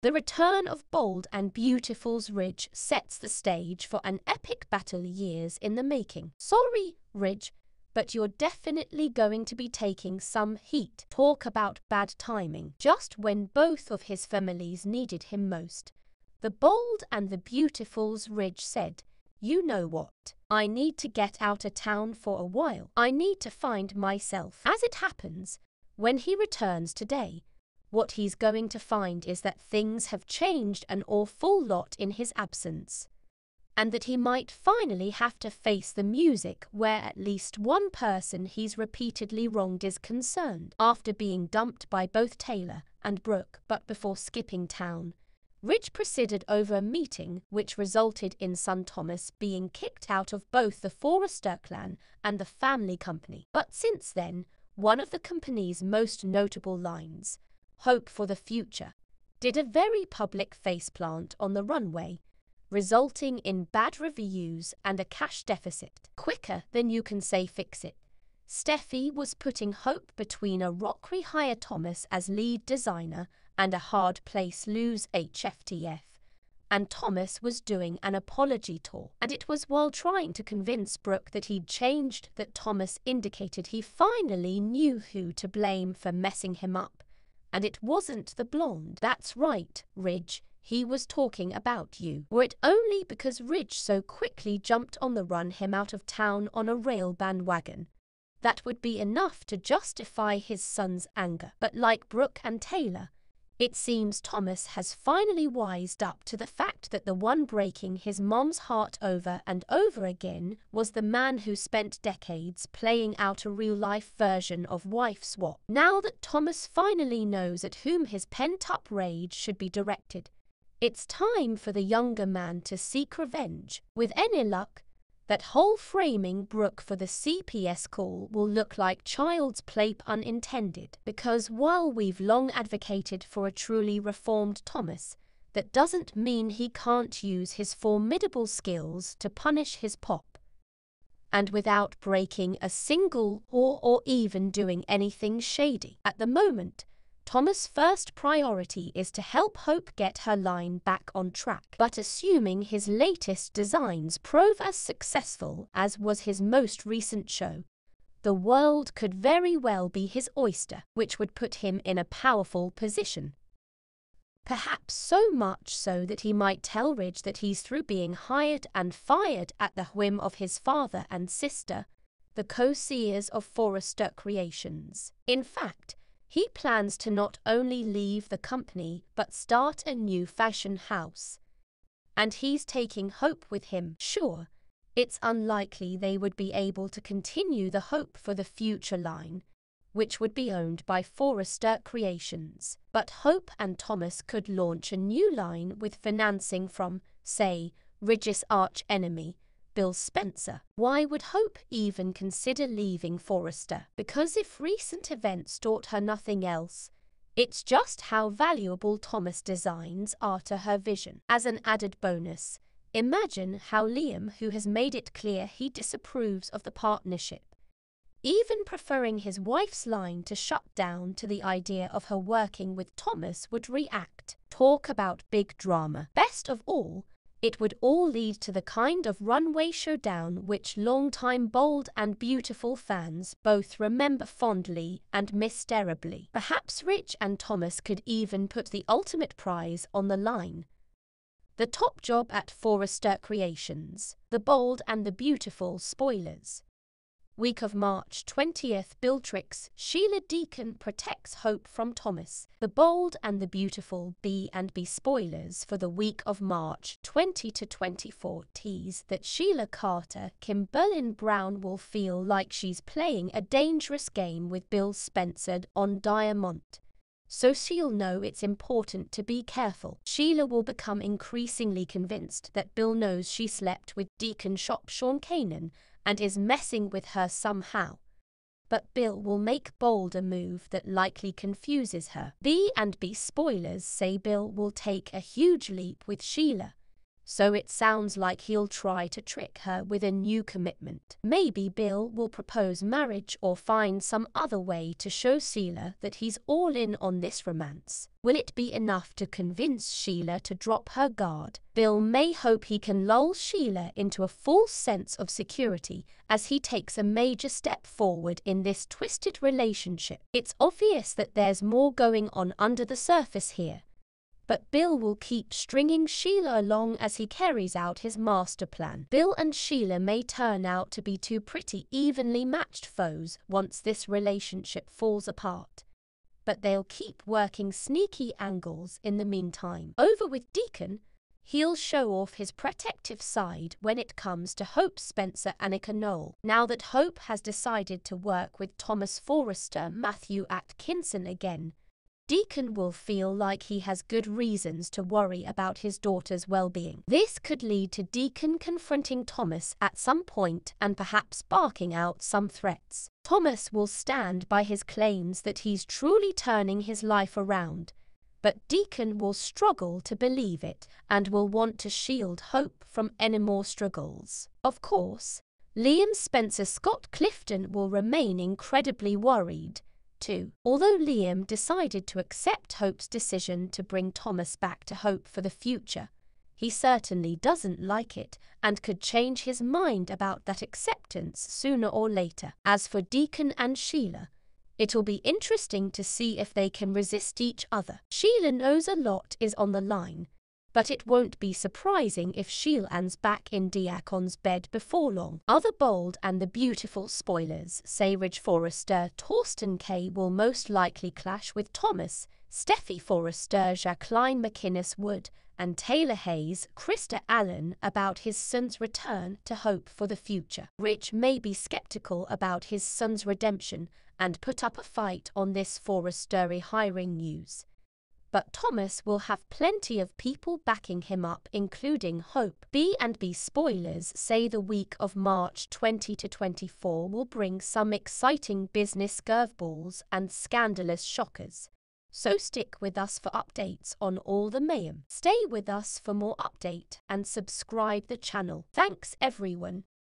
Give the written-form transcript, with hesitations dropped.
The return of Bold and Beautiful's Ridge sets the stage for an epic battle years in the making. Sorry, Ridge, but you're definitely going to be taking some heat. Talk about bad timing. Just when both of his families needed him most, the Bold and the Beautiful's Ridge said, "You know what? I need to get out of town for a while. I need to find myself." As it happens, when he returns today, what he's going to find is that things have changed an awful lot in his absence, and that he might finally have to face the music where at least one person he's repeatedly wronged is concerned. After being dumped by both Taylor and Brooke, but before skipping town, Ridge presided over a meeting which resulted in son Thomas being kicked out of both the Forrester clan and the family company. But since then, one of the company's most notable lines, "Hope for the future," did a very public faceplant on the runway, resulting in bad reviews and a cash deficit. Quicker than you can say fix it, Steffi was putting Hope between a rock rehire Thomas as lead designer and a hard place lose HFTF, and Thomas was doing an apology tour. And it was while trying to convince Brooke that he'd changed that Thomas indicated he finally knew who to blame for messing him up. And it wasn't the blonde. "That's right, Ridge, he was talking about you." Were it only because Ridge so quickly jumped on the run him out of town on a rail bandwagon, that would be enough to justify his son's anger. But like Brooke and Taylor, it seems Thomas has finally wised up to the fact that the one breaking his mom's heart over and over again was the man who spent decades playing out a real-life version of wife swap. Now that Thomas finally knows at whom his pent-up rage should be directed, it's time for the younger man to seek revenge. With any luck, that whole framing Brooke for the CPS call will look like child's play unintended, because while we've long advocated for a truly reformed Thomas, that doesn't mean he can't use his formidable skills to punish his pop, and without breaking a single or even doing anything shady. At the moment, Thomas' first priority is to help Hope get her line back on track. But assuming his latest designs prove as successful as was his most recent show, the world could very well be his oyster, which would put him in a powerful position. Perhaps so much so that he might tell Ridge that he's through being hired and fired at the whim of his father and sister, the co-seers of Forrester Creations. In fact, he plans to not only leave the company but start a new fashion house. And he's taking Hope with him. Sure, it's unlikely they would be able to continue the Hope for the Future line, which would be owned by Forrester Creations. But Hope and Thomas could launch a new line with financing from, say, Ridge's arch-enemy, Bill Spencer. Why would Hope even consider leaving Forrester? Because if recent events taught her nothing else, it's just how valuable Thomas' designs are to her vision. As an added bonus, imagine how Liam, who has made it clear he disapproves of the partnership, even preferring his wife's line to shut down to the idea of her working with Thomas, would react. Talk about big drama. Best of all, it would all lead to the kind of runway showdown which longtime Bold and Beautiful fans both remember fondly and miss terribly. Perhaps Ridge and Thomas could even put the ultimate prize on the line: the top job at Forrester Creations. The Bold and the Beautiful spoilers. Week of March 20th, Billtrix, Sheila Deacon protects Hope from Thomas. The Bold and the Beautiful B&B spoilers for the week of March 20 to 24 tease that Sheila Carter, Kimberlyn Brown will feel like she's playing a dangerous game with Bill Spencer on Diamond, so she'll know it's important to be careful. Sheila will become increasingly convinced that Bill knows she slept with Deacon Shop Sean Kanan and is messing with her somehow. But Bill will make Bold a move that likely confuses her. B&B spoilers say Bill will take a huge leap with Sheila, so it sounds like he'll try to trick her with a new commitment. Maybe Bill will propose marriage or find some other way to show Sheila that he's all in on this romance. Will it be enough to convince Sheila to drop her guard? Bill may hope he can lull Sheila into a false sense of security as he takes a major step forward in this twisted relationship. It's obvious that there's more going on under the surface here, but Bill will keep stringing Sheila along as he carries out his master plan. Bill and Sheila may turn out to be two pretty evenly matched foes once this relationship falls apart, but they'll keep working sneaky angles in the meantime. Over with Deacon, he'll show off his protective side when it comes to Hope Spencer Annika Knoll. Now that Hope has decided to work with Thomas Forrester Matthew Atkinson again, Deacon will feel like he has good reasons to worry about his daughter's well-being. This could lead to Deacon confronting Thomas at some point and perhaps barking out some threats. Thomas will stand by his claims that he's truly turning his life around, but Deacon will struggle to believe it and will want to shield Hope from any more struggles. Of course, Liam Spencer Scott Clifton will remain incredibly worried too. Although Liam decided to accept Hope's decision to bring Thomas back to Hope for the future, he certainly doesn't like it and could change his mind about that acceptance sooner or later. As for Deacon and Sheila, it'll be interesting to see if they can resist each other. Sheila knows a lot is on the line, but it won't be surprising if Sheila ends back in Diacon's bed before long. Other bold and the beautiful spoilers say Ridge Forrester Torsten K will most likely clash with Thomas, Steffi Forrester Jacqueline McInnes Wood, and Taylor Hayes Krista Allen about his son's return to Hope for the future. Rich may be skeptical about his son's redemption and put up a fight on this Forrester hiring news, but Thomas will have plenty of people backing him up, including Hope. B&B spoilers say the week of March 20 to 24 will bring some exciting business curveballs and scandalous shockers, so stick with us for updates on all the mayhem. Stay with us for more update and subscribe the channel. Thanks everyone.